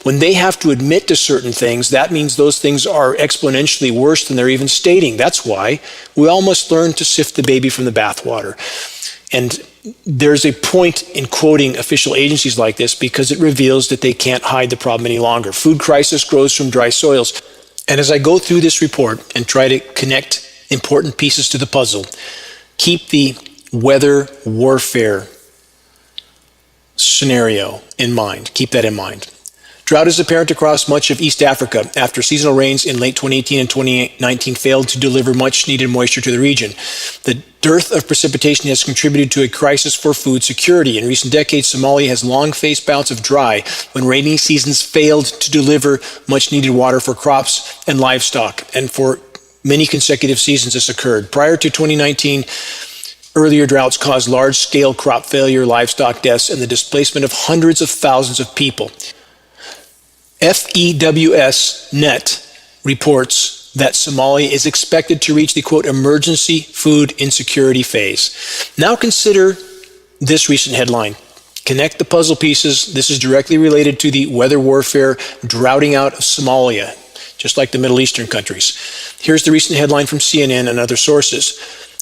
When they have to admit to certain things, that means those things are exponentially worse than they're even stating. That's why we all must learn to sift the baby from the bathwater. And there's a point in quoting official agencies like this because it reveals that they can't hide the problem any longer. Food crisis grows from dry soils. And as I go through this report and try to connect important pieces to the puzzle, keep the weather warfare scenario in mind. Keep that in mind. Drought is apparent across much of East Africa after seasonal rains in late 2018 and 2019 failed to deliver much needed moisture to the region. The dearth of precipitation has contributed to a crisis for food security. In recent decades, Somalia has long faced bouts of dry when rainy seasons failed to deliver much needed water for crops and livestock, and for many consecutive seasons this occurred. Prior to 2019, earlier droughts caused large-scale crop failure, livestock deaths, and the displacement of hundreds of thousands of people. FEWS Net reports that Somalia is expected to reach the, quote, emergency food insecurity phase. Now consider this recent headline. Connect the puzzle pieces. This is directly related to the weather warfare droughting out of Somalia, just like the Middle Eastern countries. Here's the recent headline from CNN and other sources.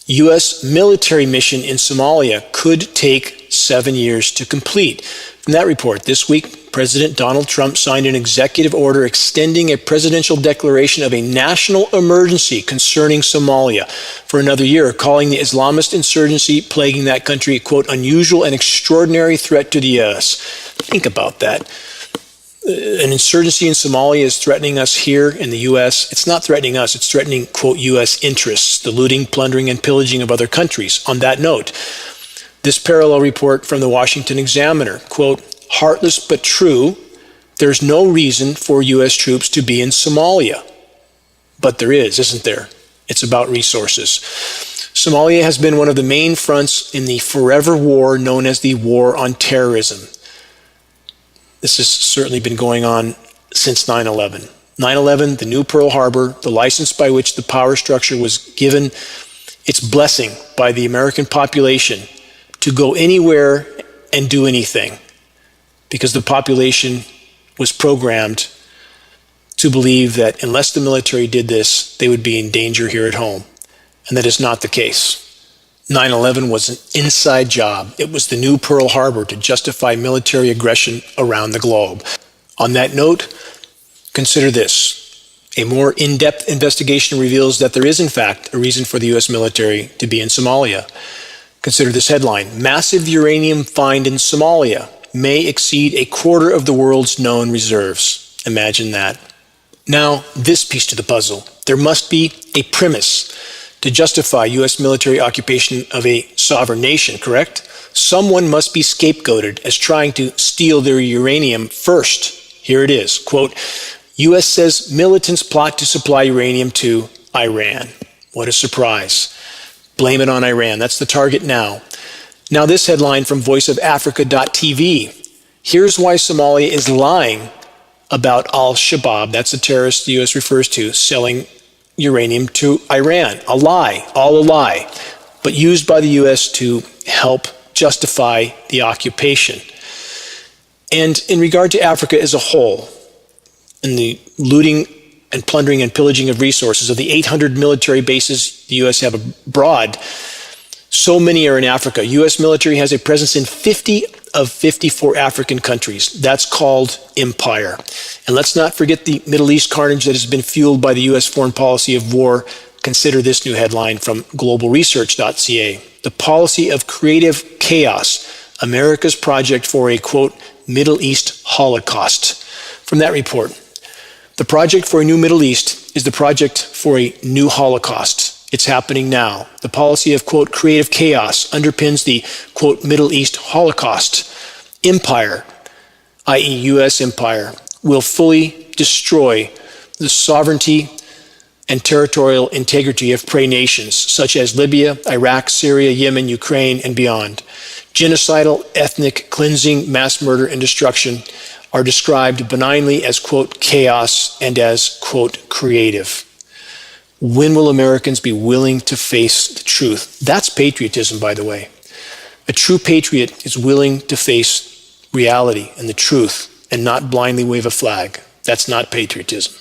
U.S. military mission in Somalia could take 7 years to complete. From that report, this week, President Donald Trump signed an executive order extending a presidential declaration of a national emergency concerning Somalia for another year, calling the Islamist insurgency plaguing that country a, quote, unusual and extraordinary threat to the U.S. Think about that. An insurgency in Somalia is threatening us here in the U.S. It's not threatening us. It's threatening, quote, U.S. interests, the looting, plundering, and pillaging of other countries. On that note, this parallel report from the Washington Examiner, quote, heartless but true, there's no reason for U.S. troops to be in Somalia. But there is, isn't there? It's about resources. Somalia has been one of the main fronts in the forever war known as the War on Terrorism. This has certainly been going on since 9/11. 9/11, the new Pearl Harbor, the license by which the power structure was given its blessing by the American population to go anywhere and do anything, because the population was programmed to believe that unless the military did this, they would be in danger here at home. And that is not the case. 9/11 was an inside job. It was the new Pearl Harbor to justify military aggression around the globe. On that note, consider this. A more in-depth investigation reveals that there is, in fact, a reason for the U.S. military to be in Somalia. Consider this headline. Massive uranium find in Somalia may exceed a quarter of the world's known reserves. Imagine that. Now, this piece to the puzzle. There must be a premise to justify U.S. military occupation of a sovereign nation, correct? Someone must be scapegoated as trying to steal their uranium first. Here it is, quote, U.S. says militants plot to supply uranium to Iran. What a surprise. Blame it on Iran. That's the target now. Now this headline from voiceofafrica.tv. Here's why Somalia is lying about al-Shabaab, that's the terrorist the U.S. refers to, selling uranium to Iran. A lie, all a lie, but used by the U.S. to help justify the occupation. And in regard to Africa as a whole, in the looting and plundering and pillaging of resources of the 800 military bases the U.S. have abroad, so many are in Africa. U.S. military has a presence in 50 of 54 African countries. That's called empire. And let's not forget the Middle East carnage that has been fueled by the U.S. foreign policy of war. Consider this new headline from globalresearch.ca. The policy of creative chaos, America's project for a, quote, Middle East Holocaust. From that report, the project for a new Middle East is the project for a new Holocaust. It's happening now. The policy of, quote, creative chaos underpins the, quote, Middle East Holocaust. Empire, i.e. U.S. empire, will fully destroy the sovereignty and territorial integrity of prey nations such as Libya, Iraq, Syria, Yemen, Ukraine, and beyond. Genocidal, ethnic cleansing, mass murder, and destruction are described benignly as, quote, chaos and as, quote, creative. When will Americans be willing to face the truth? That's patriotism, by the way. A true patriot is willing to face reality and the truth and not blindly wave a flag. That's not patriotism.